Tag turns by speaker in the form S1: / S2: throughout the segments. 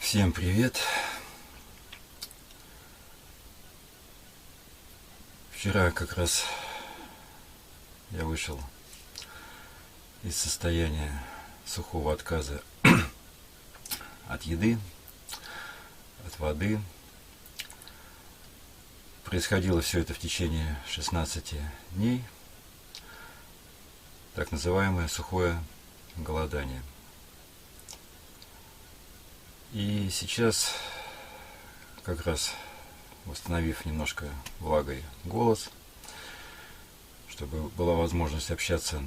S1: Всем привет! Вчера как раз я вышел из состояния сухого отказа от еды, от воды. Происходило все это в течение 16 дней, так называемое сухое голодание. И сейчас, как раз восстановив немножко влагой голос, чтобы была возможность общаться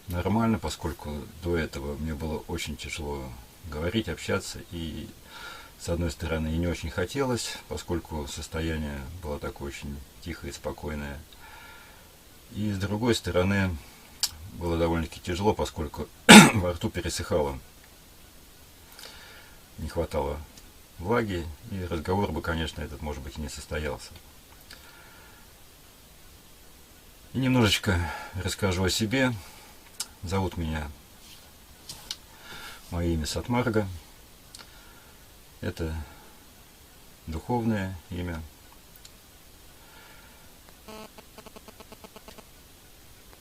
S1: нормально, поскольку до этого мне было очень тяжело говорить, общаться, и с одной стороны и не очень хотелось, поскольку состояние было такое очень тихое и спокойное, и с другой стороны было довольно-таки тяжело, поскольку во рту пересыхало, не хватало влаги, и разговор бы, конечно, этот, может быть, и не состоялся. И немножечко расскажу о себе. Зовут меня, мое имя Сатмарга. Это духовное имя.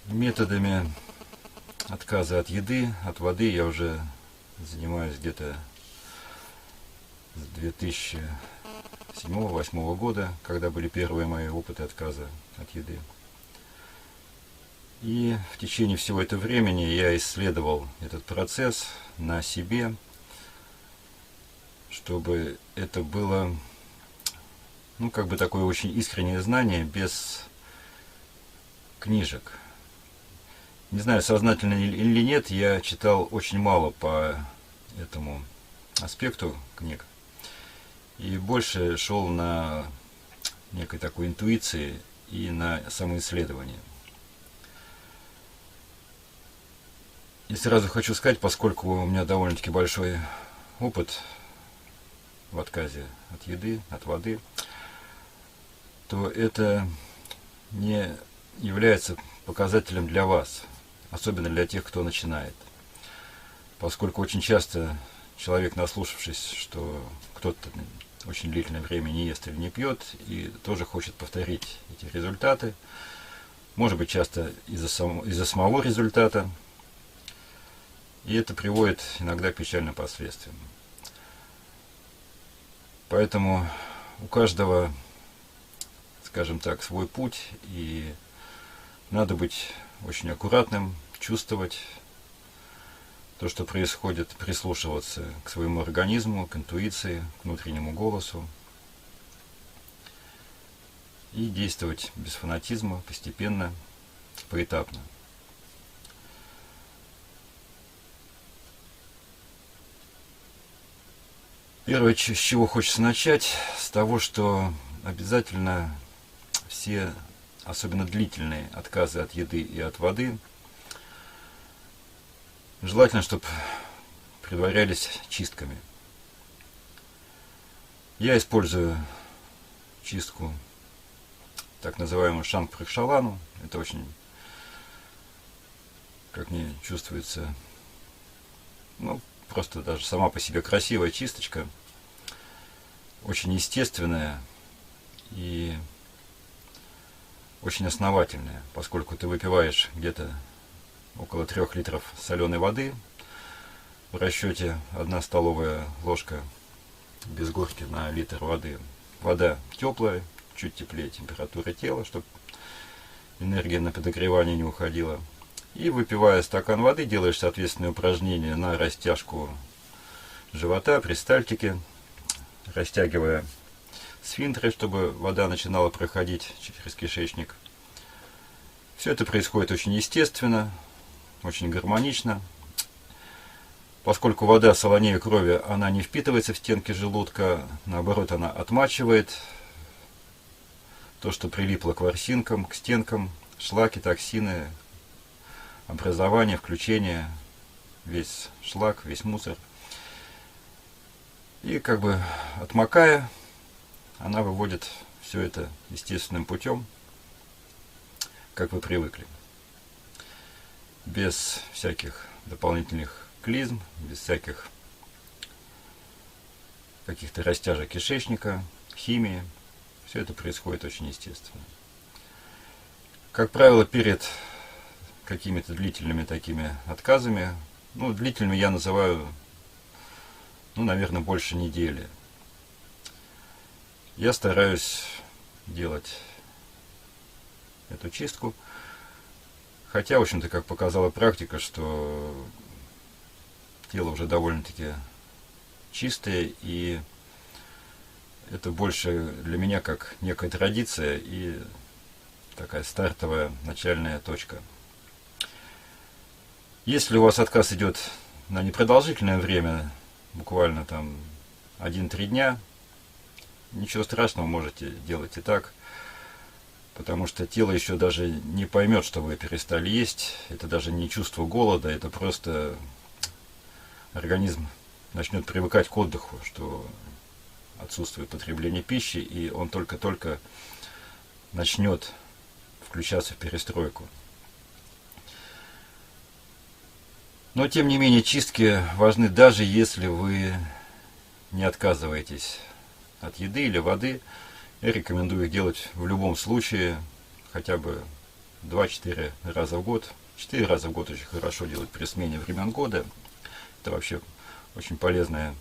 S1: Методами отказа от еды, от воды я уже занимаюсь где-то с 2007-2008 года, когда были первые мои опыты отказа от еды. И в течение всего этого времени я исследовал этот процесс на себе, чтобы это было, как бы такое очень искреннее знание, без книжек. Не знаю, сознательно или нет, я читал очень мало по этому аспекту книг. И больше шел на некой такой интуиции и на самоисследование. И сразу хочу сказать, поскольку у меня довольно-таки большой опыт в отказе от еды, от воды, то это не является показателем для вас, особенно для тех, кто начинает. Поскольку очень часто человек, наслушавшись, что кто-то очень длительное время не ест или не пьет, и тоже хочет повторить эти результаты, может быть, часто из-за самого результата, и это приводит иногда к печальным последствиям. Поэтому у каждого, скажем так, свой путь, и надо быть очень аккуратным, чувствовать то, что происходит, прислушиваться к своему организму, к интуиции, к внутреннему голосу и действовать без фанатизма, постепенно, поэтапно. Первое, с чего хочется начать, с того, что обязательно все, особенно длительные отказы от еды и от воды, желательно, чтобы предварялись чистками. Я использую чистку, так называемую шанг-пракшалану. Это очень, как мне чувствуется, просто даже сама по себе красивая чисточка, очень естественная и очень основательная, поскольку ты выпиваешь где-то около 3 литров соленой воды, в расчете 1 столовая ложка без горки на литр воды. Вода теплая, чуть теплее температуры тела, чтобы энергия на подогревание не уходила. И выпивая стакан воды, делаешь соответственные упражнения на растяжку живота, перистальтики, растягивая сфинктеры, чтобы вода начинала проходить через кишечник. Все это происходит очень естественно, очень гармонично. Поскольку вода солонее крови, она не впитывается в стенки желудка, наоборот, она отмачивает то, что прилипло к ворсинкам, к стенкам, шлаки, токсины, образование, включение, весь шлак, весь мусор. И как бы отмокая, она выводит все это естественным путем, как вы привыкли. Без всяких дополнительных клизм, без всяких каких-то растяжек кишечника, химии. Все это происходит очень естественно. Как правило, перед какими-то длительными такими отказами, длительными я называю, наверное, больше недели, я стараюсь делать эту чистку. Хотя, в общем-то, как показала практика, что тело уже довольно-таки чистое, и это больше для меня как некая традиция и такая стартовая начальная точка. Если у вас отказ идет на непродолжительное время, буквально там 1-3 дня, ничего страшного, можете делать и так, потому что тело еще даже не поймет, что вы перестали есть. Это даже не чувство голода, это просто организм начнет привыкать к отдыху, что отсутствует потребление пищи, и он только-только начнет включаться в перестройку. Но, тем не менее, чистки важны, даже если вы не отказываетесь от еды или воды. Я рекомендую их делать в любом случае, хотя бы 2-4 раза в год. 4 раза в год очень хорошо делать при смене времен года. Это вообще очень полезное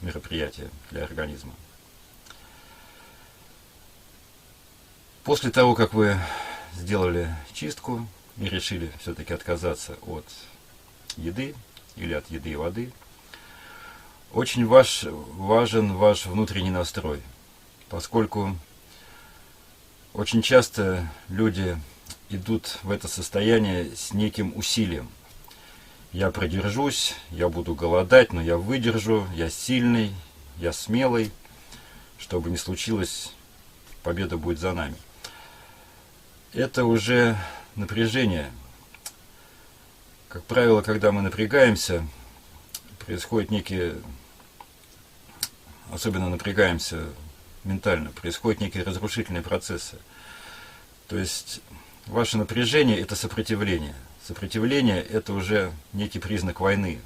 S1: мероприятие для организма. После того, как вы сделали чистку и решили все-таки отказаться от еды или от еды и воды, очень важен ваш внутренний настрой, поскольку очень часто люди идут в это состояние с неким усилием. Я продержусь, я буду голодать, но я выдержу, я сильный, я смелый. Что бы ни случилось, победа будет за нами. Это уже напряжение. Как правило, когда мы напрягаемся, происходит некие, особенно напрягаемся ментально, происходят некие разрушительные процессы. То есть ваше напряжение – это сопротивление. Сопротивление – это уже некий признак войны.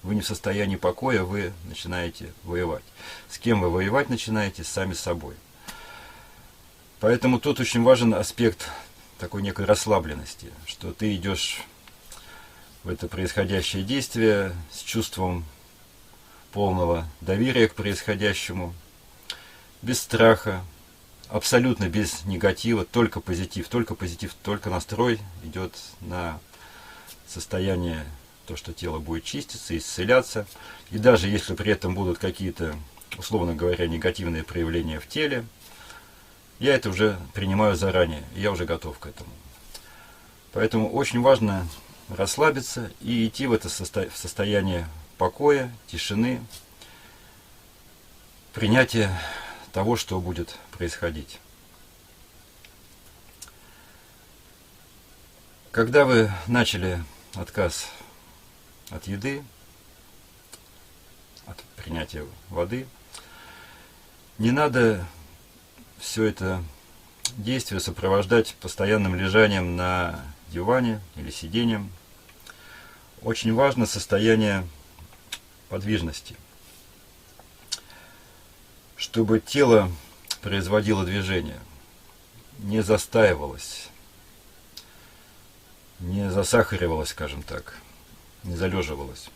S1: Вы не в состоянии покоя, вы начинаете воевать. С кем вы воевать начинаете? Сами с собой. Поэтому тут очень важен аспект такой некой расслабленности, что ты идешь в это происходящее действие с чувством полного доверия к происходящему, без страха, абсолютно без негатива, только позитив, только настрой идет на состояние, то, что тело будет чиститься, исцеляться. И даже если при этом будут какие-то, условно говоря, негативные проявления в теле, я это уже принимаю заранее, и я уже готов к этому. Поэтому очень важно расслабиться и идти в это состояние покоя, тишины, принятия того, что будет происходить. Когда вы начали отказ от еды, от принятия воды, не надо все это действие сопровождать постоянным лежанием на диване или сидением. Очень важно состояние подвижности, чтобы тело производило движение, не застаивалось, не засахаривалось, скажем так, не залеживалось.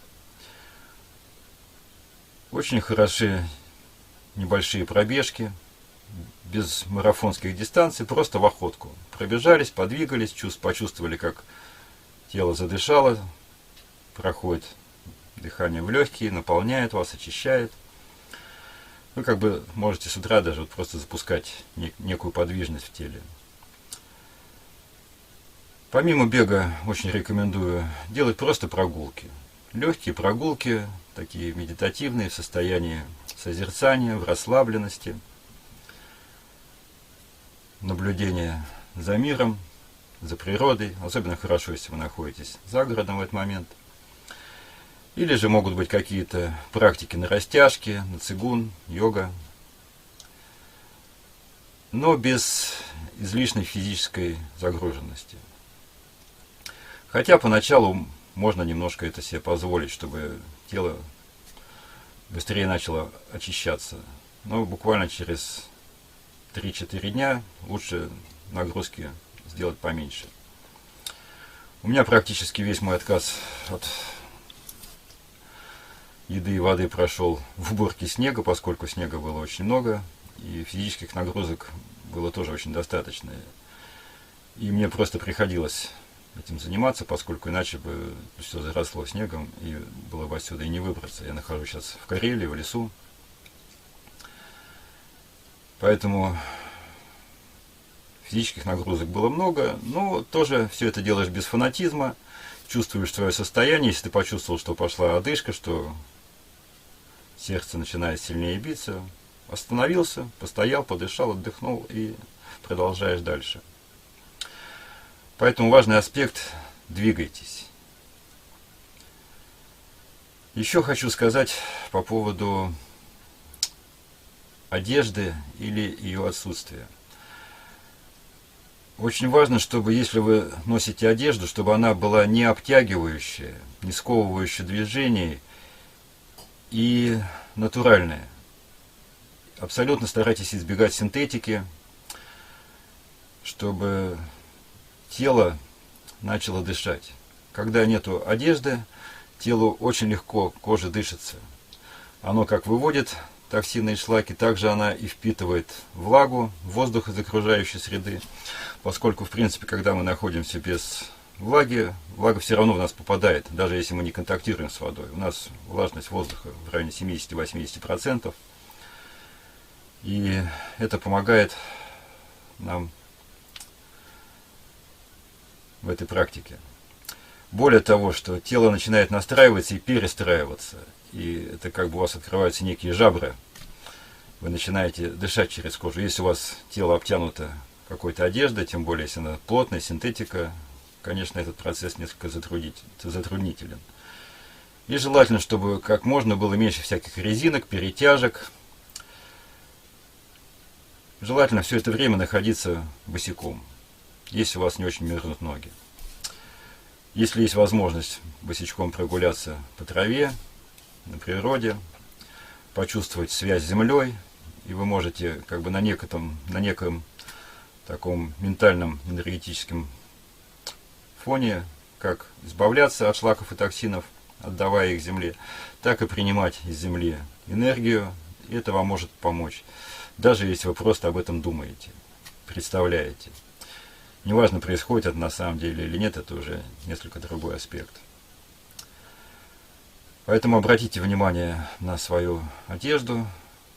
S1: Очень хороши небольшие пробежки, без марафонских дистанций, просто в охотку. Пробежались, подвигались, почувствовали, как тело задышало, проходит дыхание в легкие, наполняет вас, очищает. Вы как бы можете с утра даже просто запускать некую подвижность в теле. Помимо бега очень рекомендую делать просто прогулки. Легкие прогулки, такие медитативные, в состоянии созерцания, в расслабленности, наблюдения за миром, за природой. Особенно хорошо, если вы находитесь за городом в этот момент. Или же могут быть какие-то практики на растяжке, на цигун, йога. Но без излишней физической загруженности. Хотя поначалу можно немножко это себе позволить, чтобы тело быстрее начало очищаться. Но буквально через 3-4 дня лучше нагрузки сделать поменьше. У меня практически весь мой отказ от еды и воды прошел в уборке снега, поскольку снега было очень много, и физических нагрузок было тоже очень достаточно. И мне просто приходилось этим заниматься, поскольку иначе бы все заросло снегом, и было бы отсюда и не выбраться. Я нахожусь сейчас в Карелии, в лесу. Поэтому физических нагрузок было много, но тоже все это делаешь без фанатизма, чувствуешь свое состояние. Если ты почувствовал, что пошла одышка, что сердце начинает сильнее биться, остановился, постоял, подышал, отдохнул и продолжаешь дальше. Поэтому важный аспект – двигайтесь. Еще хочу сказать по поводу одежды или ее отсутствия. Очень важно, чтобы, если вы носите одежду, чтобы она была не обтягивающая, не сковывающая движений и натуральная. Абсолютно старайтесь избегать синтетики, чтобы тело начало дышать. Когда нету одежды, телу очень легко, кожа дышится. Оно как выводит токсины и шлаки, также она и впитывает влагу, воздух из окружающей среды. Поскольку, в принципе, когда мы находимся без влаги, влага все равно в нас попадает, даже если мы не контактируем с водой. У нас влажность воздуха в районе 70-80%. И это помогает нам в этой практике. Более того, что тело начинает настраиваться и перестраиваться. И это как бы у вас открываются некие жабры. Вы начинаете дышать через кожу. Если у вас тело обтянуто какой-то одеждой, тем более если она плотная, синтетика, конечно, этот процесс несколько затруднителен. И желательно, чтобы как можно было меньше всяких резинок, перетяжек. Желательно все это время находиться босиком, если у вас не очень мерзнут ноги. Если есть возможность босичком прогуляться по траве, на природе, почувствовать связь с землей, и вы можете как бы на неком таком ментальном энергетическом фоне как избавляться от шлаков и токсинов, отдавая их земле, так и принимать из земли энергию, и это вам может помочь, даже если вы просто об этом думаете, представляете. Неважно, происходит это на самом деле или нет, это уже несколько другой аспект. Поэтому обратите внимание на свою одежду,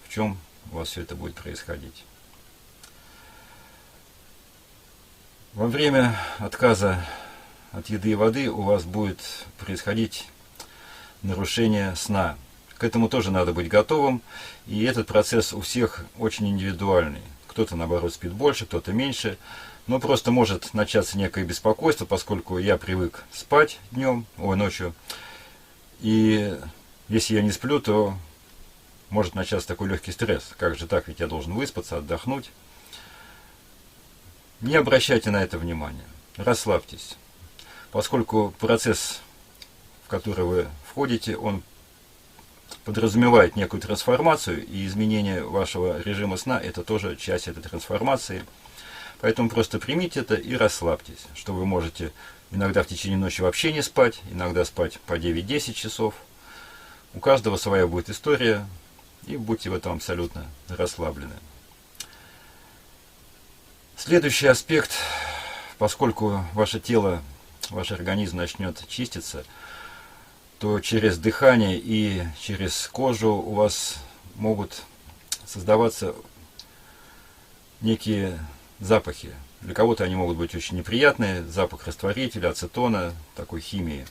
S1: в чем у вас все это будет происходить. Во время отказа от еды и воды у вас будет происходить нарушение сна. К этому тоже надо быть готовым, и этот процесс у всех очень индивидуальный. Кто-то, наоборот, спит больше, кто-то меньше, но просто может начаться некое беспокойство, поскольку я привык спать ночью, и если я не сплю, то может начаться такой легкий стресс. Как же так, ведь я должен выспаться, отдохнуть. Не обращайте на это внимания, расслабьтесь, поскольку процесс, в который вы входите, он подразумевает некую трансформацию, и изменение вашего режима сна – это тоже часть этой трансформации. Поэтому просто примите это и расслабьтесь, что вы можете иногда в течение ночи вообще не спать, иногда спать по 9-10 часов. У каждого своя будет история, и будьте в этом абсолютно расслаблены. Следующий аспект, поскольку ваше тело, ваш организм начнет чиститься, то через дыхание и через кожу у вас могут создаваться некие запахи. Для кого-то они могут быть очень неприятные, запах растворителя, ацетона, такой химии.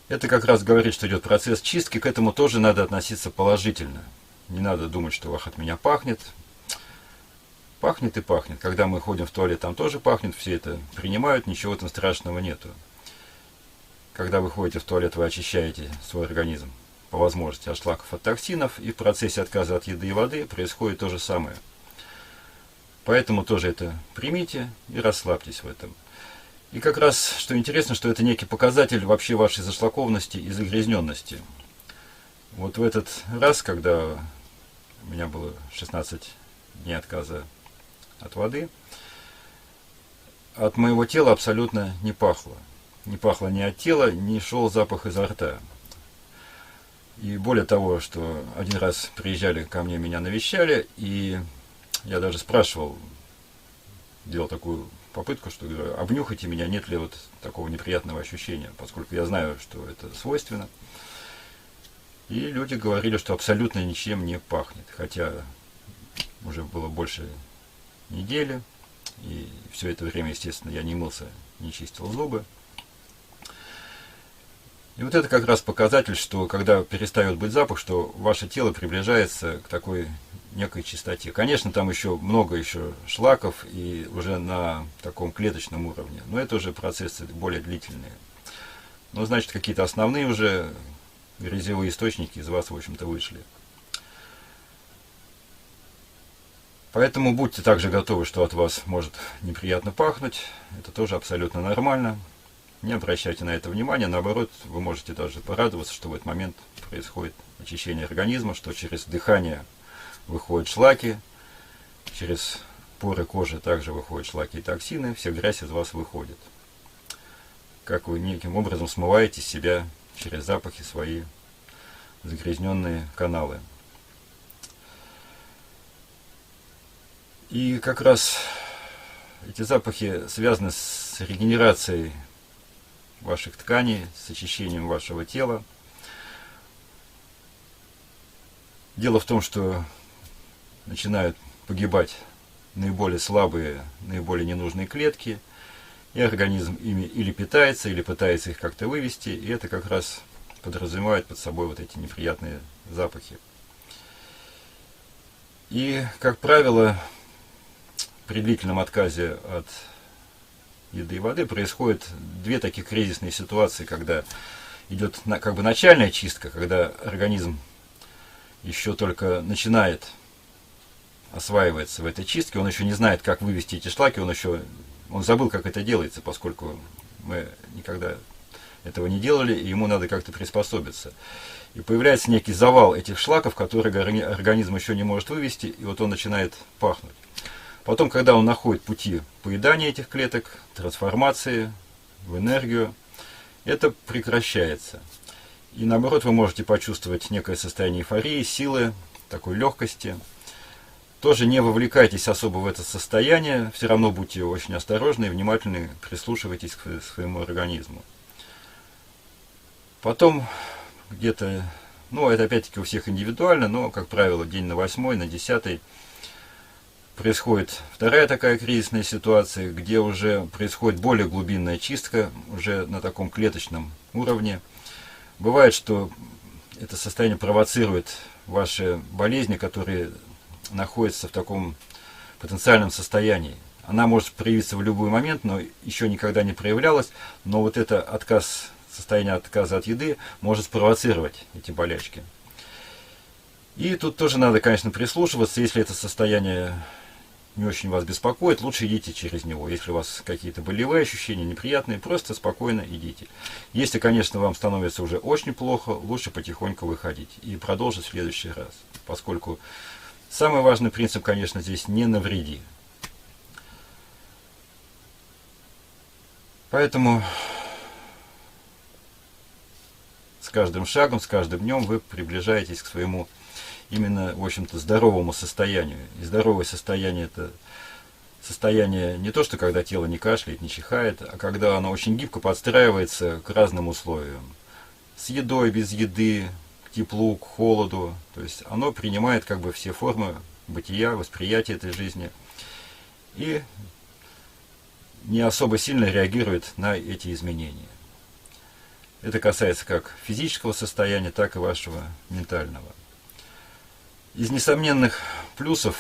S1: Это как раз говорит, что идет процесс чистки, к этому тоже надо относиться положительно. Не надо думать, что от меня пахнет. Пахнет и пахнет. Когда мы ходим в туалет, там тоже пахнет, все это принимают, ничего там страшного нету. Когда вы ходите в туалет, вы очищаете свой организм по возможности от шлаков, от токсинов, и в процессе отказа от еды и воды происходит то же самое. Поэтому тоже это примите и расслабьтесь в этом. И как раз, что интересно, что это некий показатель вообще вашей зашлакованности и загрязненности. Вот в этот раз, когда у меня было 16 дней отказа от воды, от моего тела абсолютно не пахло. Не пахло ни от тела, не шел запах изо рта. И более того, что один раз приезжали ко мне, меня навещали, и я даже спрашивал, делал такую попытку, что говорю, обнюхайте меня, нет ли вот такого неприятного ощущения, поскольку я знаю, что это свойственно. И люди говорили, что абсолютно ничем не пахнет, хотя уже было больше недели, и все это время, естественно, я не мылся, не чистил зубы. И вот это как раз показатель, что когда перестает быть запах, что ваше тело приближается к такой некой чистоте. Конечно, там еще много еще шлаков и уже на таком клеточном уровне, но это уже процессы более длительные. Но значит, какие-то основные уже грязевые источники из вас, в общем-то, вышли. Поэтому будьте также готовы, что от вас может неприятно пахнуть. Это тоже абсолютно нормально. Не обращайте на это внимания. Наоборот, вы можете даже порадоваться, что в этот момент происходит очищение организма, что через дыхание выходят шлаки, через поры кожи также выходят шлаки и токсины, вся грязь из вас выходит. Как вы неким образом смываете с себя через запахи свои загрязненные каналы. И как раз эти запахи связаны с регенерацией ваших тканей, с очищением вашего тела. Дело в том, что начинают погибать наиболее слабые, наиболее ненужные клетки, и организм ими или питается, или пытается их как-то вывести, и это как раз подразумевает под собой вот эти неприятные запахи. И, как правило, при длительном отказе от еды и воды происходят две таких кризисные ситуации, когда идет как бы начальная чистка, когда организм еще только начинает осваиваться в этой чистке, он еще не знает, как вывести эти шлаки, он забыл, как это делается, поскольку мы никогда этого не делали, и ему надо как-то приспособиться. И появляется некий завал этих шлаков, которые организм еще не может вывести, и вот он начинает пахнуть. Потом, когда он находит пути поедания этих клеток, трансформации в энергию, это прекращается. И наоборот, вы можете почувствовать некое состояние эйфории, силы, такой легкости. Тоже не вовлекайтесь особо в это состояние, все равно будьте очень осторожны и внимательны, прислушивайтесь к своему организму. Потом где-то, это опять-таки у всех индивидуально, но, как правило, день на 8-й, на 10-й происходит вторая такая кризисная ситуация, где уже происходит более глубинная чистка, уже на таком клеточном уровне. Бывает, что это состояние провоцирует ваши болезни, которые находятся в таком потенциальном состоянии. Она может проявиться в любой момент, но еще никогда не проявлялась, но вот это состояние отказа от еды может спровоцировать эти болячки. И тут тоже надо, конечно, прислушиваться. Если это состояние не очень вас беспокоит, лучше идите через него. Если у вас какие-то болевые ощущения неприятные, просто спокойно идите. Если, конечно, вам становится уже очень плохо, лучше потихоньку выходить и продолжить в следующий раз. Поскольку самый важный принцип, конечно, здесь не навреди. Поэтому с каждым шагом, с каждым днем вы приближаетесь к своему именно, в общем-то, здоровому состоянию. И здоровое состояние – это состояние не то, что когда тело не кашляет, не чихает, а когда оно очень гибко подстраивается к разным условиям. С едой, без еды, к теплу, к холоду. То есть оно принимает как бы все формы бытия, восприятия этой жизни. И не особо сильно реагирует на эти изменения. Это касается как физического состояния, так и вашего ментального. Из несомненных плюсов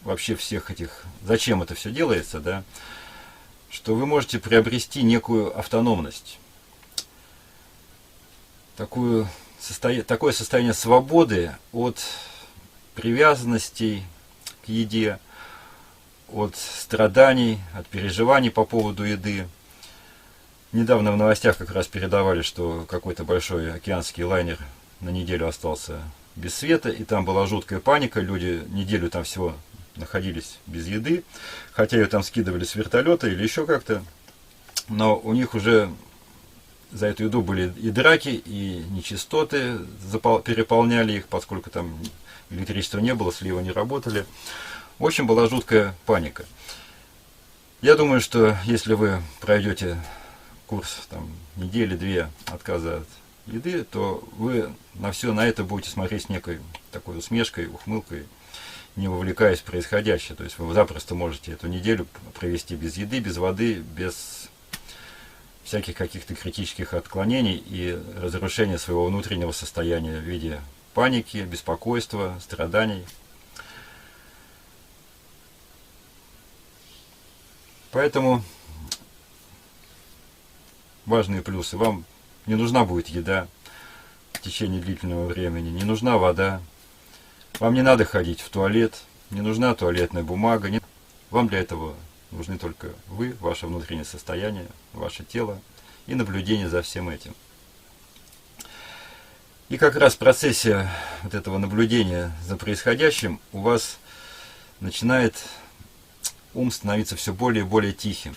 S1: вообще всех этих, зачем это все делается, да, что вы можете приобрести некую автономность, такое состояние свободы от привязанностей к еде, от страданий, от переживаний по поводу еды. Недавно в новостях как раз передавали, что какой-то большой океанский лайнер на неделю остался без света, и там была жуткая паника, люди неделю там всего находились без еды, хотя ее там скидывали с вертолета или еще как-то, но у них уже за эту еду были и драки, и нечистоты переполняли их, поскольку там электричества не было, сливы не работали. В общем, была жуткая паника. Я думаю, что если вы пройдете курс там, недели-две отказа от еды, то вы на все на это будете смотреть с некой такой усмешкой, ухмылкой, не вовлекаясь в происходящее. То есть вы запросто можете эту неделю провести без еды, без воды, без всяких каких-то критических отклонений и разрушения своего внутреннего состояния в виде паники, беспокойства, страданий. Поэтому важные плюсы. Вам не нужна будет еда в течение длительного времени, не нужна вода, вам не надо ходить в туалет, не нужна туалетная бумага. Вам для этого нужны только вы, ваше внутреннее состояние, ваше тело и наблюдение за всем этим. И как раз в процессе вот этого наблюдения за происходящим у вас начинает ум становиться все более и более тихим.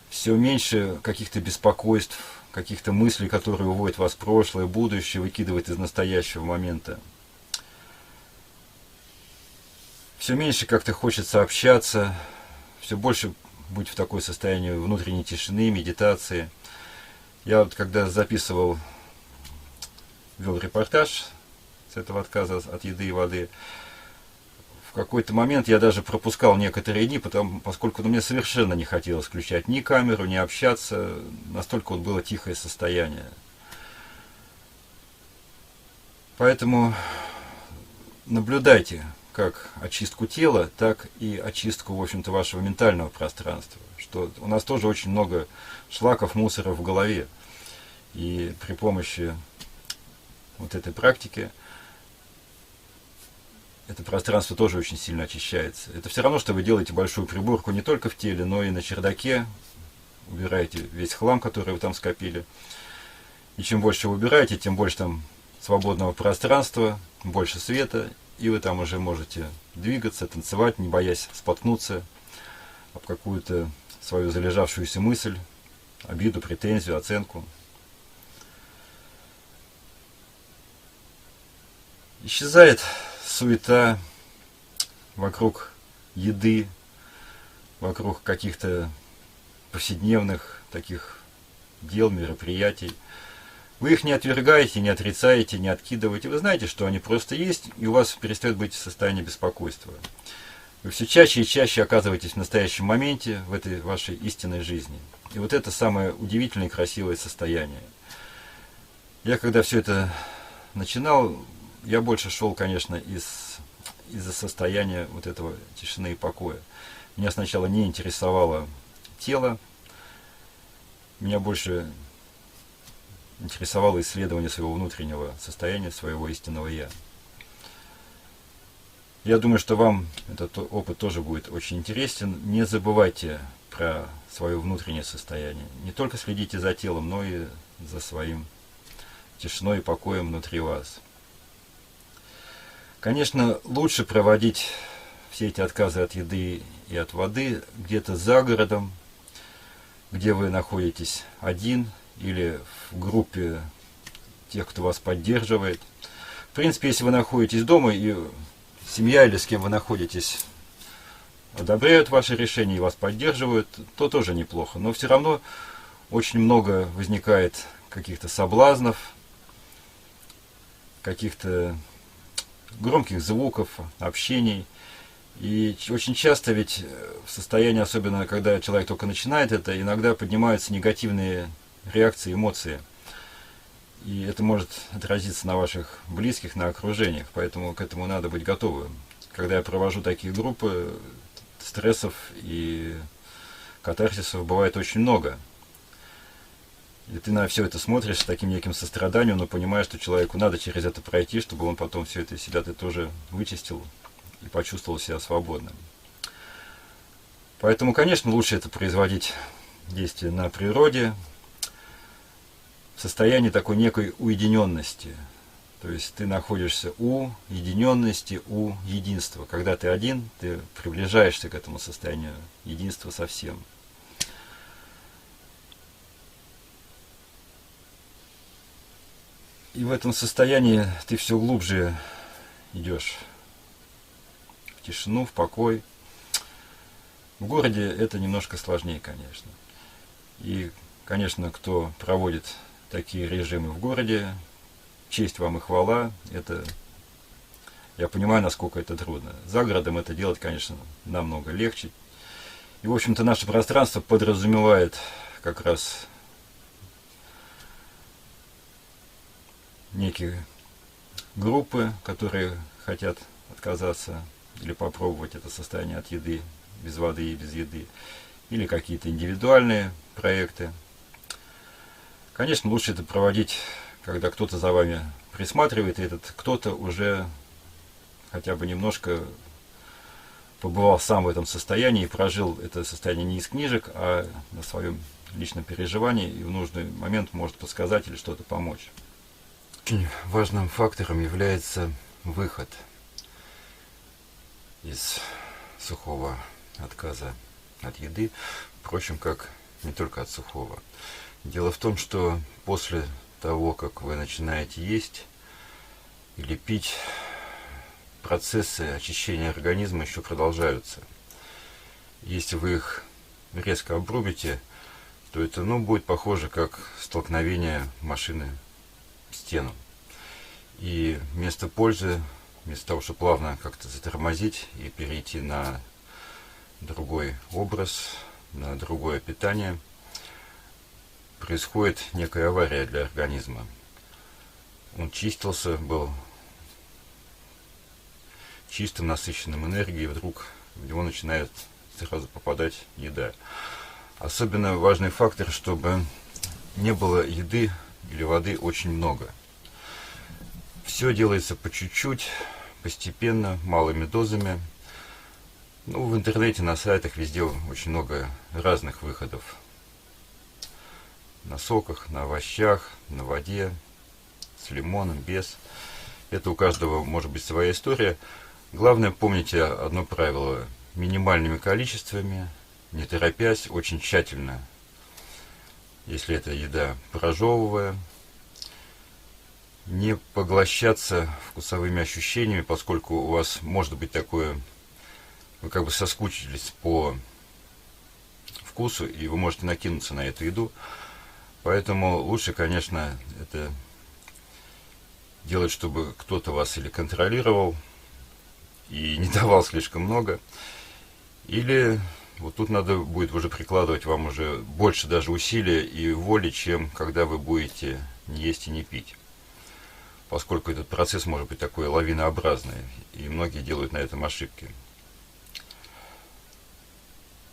S1: Все меньше каких-то беспокойств, каких-то мыслей, которые уводят вас в прошлое, будущее, выкидывают из настоящего момента. Все меньше как-то хочется общаться, все больше быть в такое состояние внутренней тишины, медитации. Я вот когда вел репортаж с этого отказа от еды и воды, в какой-то момент я даже пропускал некоторые дни, поскольку мне совершенно не хотелось включать ни камеру, ни общаться, настолько вот было тихое состояние. Поэтому наблюдайте как очистку тела, так и очистку, в общем-то, вашего ментального пространства. Что у нас тоже очень много шлаков, мусора в голове. И при помощи вот этой практики это пространство тоже очень сильно очищается. Это все равно, что вы делаете большую приборку не только в теле, но и на чердаке. Убираете весь хлам, который вы там скопили. И чем больше вы убираете, тем больше там свободного пространства, больше света. И вы там уже можете двигаться, танцевать, не боясь споткнуться об какую-то свою залежавшуюся мысль, обиду, претензию, оценку. Исчезает суета вокруг еды, вокруг каких-то повседневных таких дел, мероприятий. Вы их не отвергаете, не отрицаете, не откидываете. Вы знаете, что они просто есть, и у вас перестает быть состояние беспокойства. Вы все чаще и чаще оказываетесь в настоящем моменте, в этой вашей истинной жизни. И вот это самое удивительное и красивое состояние. Я когда все это начинал, я больше шел, конечно, из-за состояния вот этого тишины и покоя. Меня сначала не интересовало тело, меня больше интересовало исследование своего внутреннего состояния, своего истинного «я». Я думаю, что вам этот опыт тоже будет очень интересен. Не забывайте про свое внутреннее состояние. Не только следите за телом, но и за своим тишиной и покоем внутри вас. Конечно, лучше проводить все эти отказы от еды и от воды где-то за городом, где вы находитесь один или в группе тех, кто вас поддерживает. В принципе, если вы находитесь дома и семья или с кем вы находитесь одобряют ваши решения и вас поддерживают, то тоже неплохо. Но все равно очень много возникает каких-то соблазнов, каких-то громких звуков, общений. И очень часто ведь в состоянии, особенно когда человек только начинает это, иногда поднимаются негативные реакции, эмоции. И это может отразиться на ваших близких, на окружениях. Поэтому к этому надо быть готовым. Когда я провожу такие группы, стрессов и катарсисов бывает очень много. И ты на все это смотришь с таким неким состраданием, но понимаешь, что человеку надо через это пройти, чтобы он потом все это из себя тоже вычистил и почувствовал себя свободным. Поэтому, конечно, лучше это производить действие на природе, в состоянии такой некой уединенности. То есть ты находишься у единенности, у единства. Когда ты один, ты приближаешься к этому состоянию единства со всем. И в этом состоянии ты все глубже идешь в тишину, в покой. В городе это немножко сложнее, конечно. И, конечно, кто проводит такие режимы в городе, честь вам и хвала, это, я понимаю, насколько это трудно. За городом это делать, конечно, намного легче. И, в общем-то, наше пространство подразумевает как раз некие группы, которые хотят отказаться или попробовать это состояние от еды, без воды и без еды, или какие-то индивидуальные проекты. Конечно, лучше это проводить, когда кто-то за вами присматривает, и этот кто-то уже хотя бы немножко побывал сам в этом состоянии и прожил это состояние не из книжек, а на своем личном переживании, и в нужный момент может подсказать или что-то помочь. Очень важным фактором является выход из сухого отказа от еды, впрочем, как не только от сухого. Дело в том, что после того, как вы начинаете есть или пить, процессы очищения организма еще продолжаются. Если вы их резко обрубите, то это будет похоже как столкновение машины в стену. И вместо пользы, вместо того, чтобы плавно как-то затормозить и перейти на другой образ, на другое питание, происходит некая авария для организма. Он чистился, был чистым, насыщенным энергией, и вдруг в него начинает сразу попадать еда. Особенно важный фактор, чтобы не было еды или воды очень много. Все делается по чуть-чуть, постепенно, малыми дозами. В интернете, на сайтах везде очень много разных выходов. На соках, на овощах, на воде, с лимоном, без. Это у каждого может быть своя история. Главное, помните одно правило. Минимальными количествами, не торопясь, очень тщательно. Если это еда прожевывая, не поглощаться вкусовыми ощущениями, поскольку у вас может быть такое, вы как бы соскучились по вкусу, и вы можете накинуться на эту еду. Поэтому лучше, конечно, это делать, чтобы кто-то вас или контролировал и не давал слишком много, или вот тут надо будет уже прикладывать вам уже больше даже усилия и воли, чем когда вы будете не есть и не пить. Поскольку этот процесс может быть такой лавинообразный, и многие делают на этом ошибки.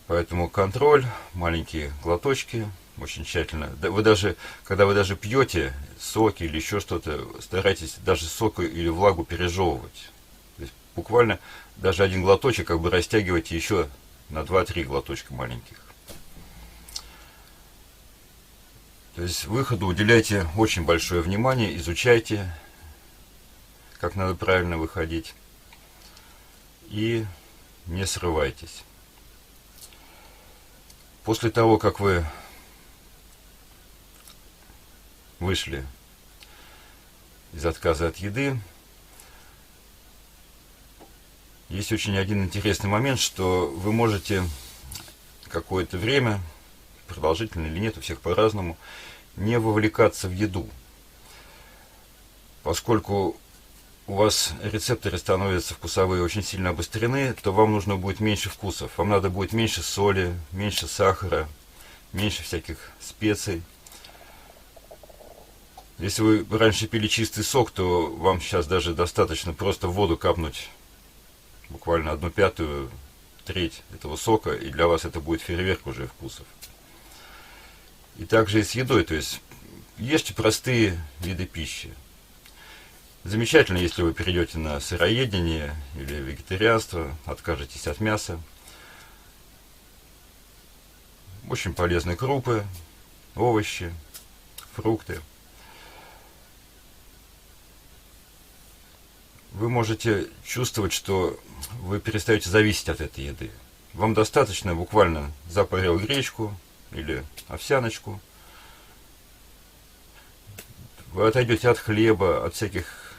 S1: Поэтому контроль, маленькие глоточки, очень тщательно. Вы даже, когда вы даже пьете соки или еще что-то, старайтесь даже соку или влагу пережевывать. То есть буквально даже один глоточек как бы растягивайте еще на 2-3 глоточка маленьких. То есть выходу уделяйте очень большое внимание, изучайте, как надо правильно выходить, и не срывайтесь. После того, как вы вышли из отказа от еды, есть очень один интересный момент, что вы можете какое-то время, продолжительно или нет, у всех по-разному, не вовлекаться в еду. Поскольку у вас рецепторы становятся вкусовые очень сильно обострены, то вам нужно будет меньше вкусов. Вам надо будет меньше соли, меньше сахара, меньше всяких специй. Если вы раньше пили чистый сок, то вам сейчас даже достаточно просто в воду капнуть буквально 1/5, треть этого сока, и для вас это будет фейерверк уже вкусов. И также и с едой, то есть ешьте простые виды пищи. Замечательно, если вы перейдете на сыроедение или вегетарианство, откажетесь от мяса. Очень полезны крупы, овощи, фрукты. вы можете чувствовать, что вы перестаете зависеть от этой еды. Вам достаточно буквально запарил гречку или овсяночку. Вы отойдете от хлеба, от всяких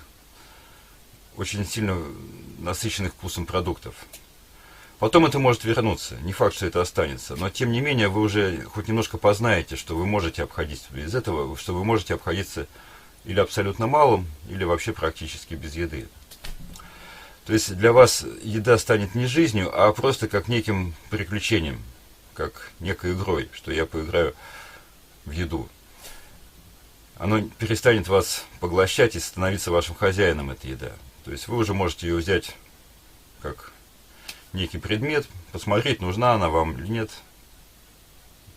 S1: очень сильно насыщенных вкусом продуктов. Потом это может вернуться. Не факт, что это останется. Но, тем не менее, вы уже хоть немножко познаете, что вы можете обходиться без этого, что вы можете обходиться или абсолютно малым, или вообще практически без еды. То есть для вас еда станет не жизнью, а просто как неким приключением, как некой игрой, что я поиграю в еду. Оно перестанет вас поглощать и становиться вашим хозяином, эта еда. То есть вы уже можете ее взять как некий предмет, посмотреть, нужна она вам или нет,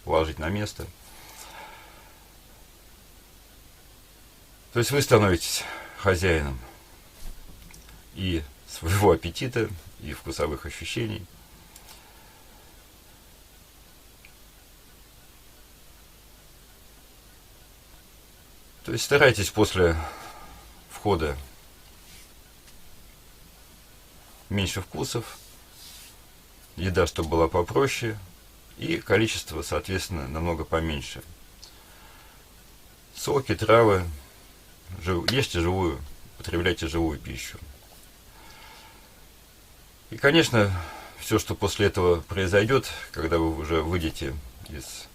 S1: положить на место. То есть вы становитесь хозяином и своего аппетита, и вкусовых ощущений. То есть старайтесь после входа меньше вкусов, еда, чтобы была попроще, и количество, соответственно, намного поменьше. Соки, травы, ешьте живую, потребляйте живую пищу. И, конечно, все, что после этого произойдет, когда вы уже выйдете из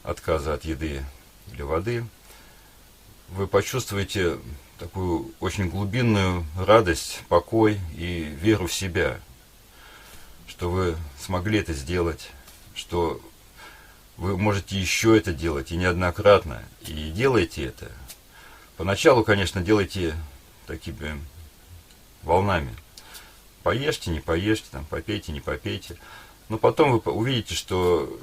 S1: отказа от еды или воды, вы почувствуете такую очень глубинную радость, покой и веру в себя, что вы смогли это сделать, что вы можете еще это делать, и неоднократно, и делайте это. Поначалу, конечно, делайте такими волнами. Поешьте, не поешьте, там, попейте, не попейте. Но потом вы увидите, что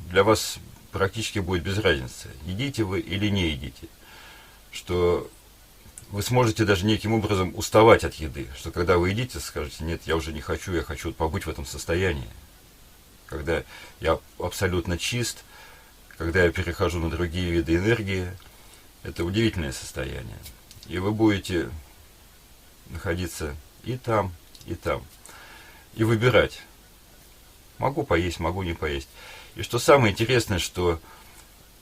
S1: для вас практически будет без разницы, едите вы или не едите. Что вы сможете даже неким образом уставать от еды. Что когда вы едите, скажете, нет, я уже не хочу, я хочу побыть в этом состоянии. Когда я абсолютно чист, когда я перехожу на другие виды энергии, это удивительное состояние. И вы будете находиться и там, и там. И выбирать. Могу поесть, могу не поесть. И что самое интересное, что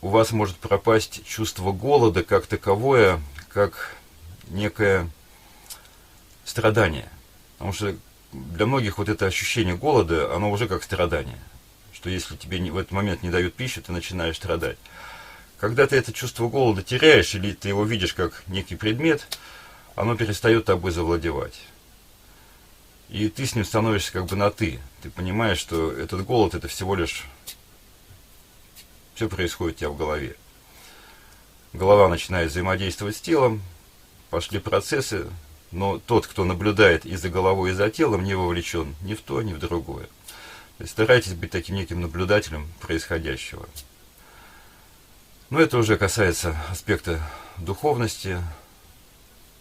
S1: у вас может пропасть чувство голода как таковое, как некое страдание. Потому что для многих вот это ощущение голода, оно уже как страдание. Что если тебе в этот момент не дают пищу, ты начинаешь страдать. Когда ты это чувство голода теряешь, или ты его видишь как некий предмет, оно перестает тобой завладевать. И ты с ним становишься как бы на «ты». Ты понимаешь, что этот голод – это всего лишь… Все происходит у тебя в голове. Голова начинает взаимодействовать с телом, пошли процессы, но тот, кто наблюдает и за головой, и за телом, не вовлечен ни в то, ни в другое. То есть старайтесь быть таким неким наблюдателем происходящего. Но это уже касается аспекта духовности,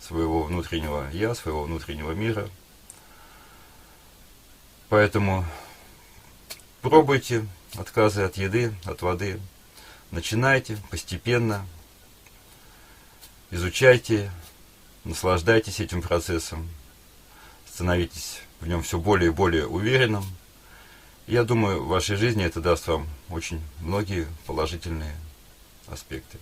S1: своего внутреннего «я», своего внутреннего мира. Поэтому пробуйте отказы от еды, от воды. Начинайте постепенно, изучайте, наслаждайтесь этим процессом, становитесь в нем все более и более уверенным. Я думаю, в вашей жизни это даст вам очень многие положительные аспекты.